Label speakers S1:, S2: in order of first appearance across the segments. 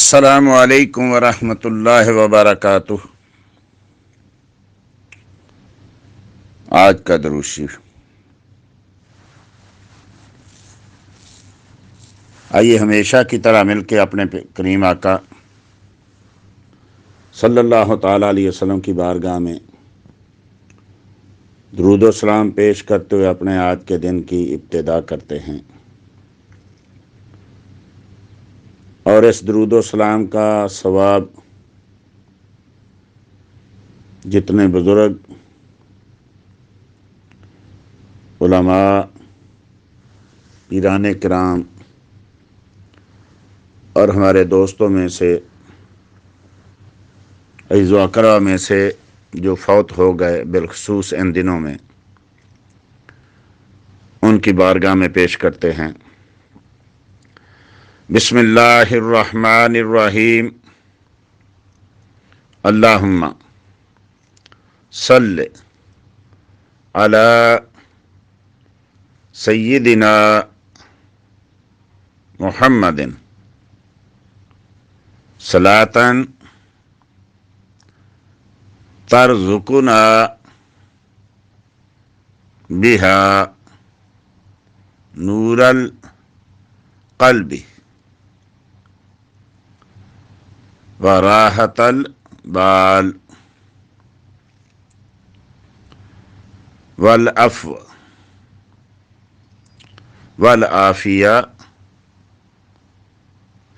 S1: السلام علیکم ورحمۃ اللہ وبرکاتہ۔ آج کا درود شریف، آئیے ہمیشہ کی طرح مل کے اپنے کریم آقا صلی اللہ تعالیٰ علیہ وسلم کی بارگاہ میں درود و سلام پیش کرتے ہوئے اپنے آج کے دن کی ابتدا کرتے ہیں، اور اس درود و سلام کا ثواب جتنے بزرگ علماء، پیران کرام اور ہمارے دوستوں میں سے، عزیز و اقربا میں سے جو فوت ہو گئے بالخصوص ان دنوں میں، ان کی بارگاہ میں پیش کرتے ہیں۔ بسم اللہ الرحمن الرحیم، اللہم صل علی سیدنا محمد صلاۃً ترزقنا بہا نور القلب وراحۃ البال والعفو والعافیہ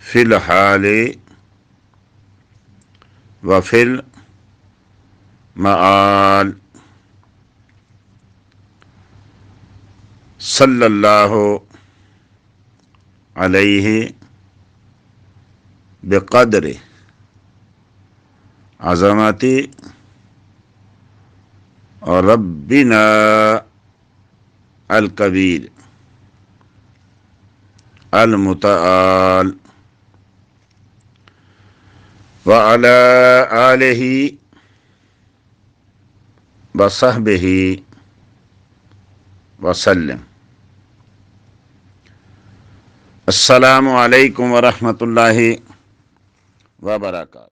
S1: فی الحال وفی المآل، صلی اللہ علیہ بقدر عظمت ربنا الکبیر المتعال وعلی آلہ وصحبہ وسلم۔ السلام علیکم ورحمۃ اللہ وبرکاتہ۔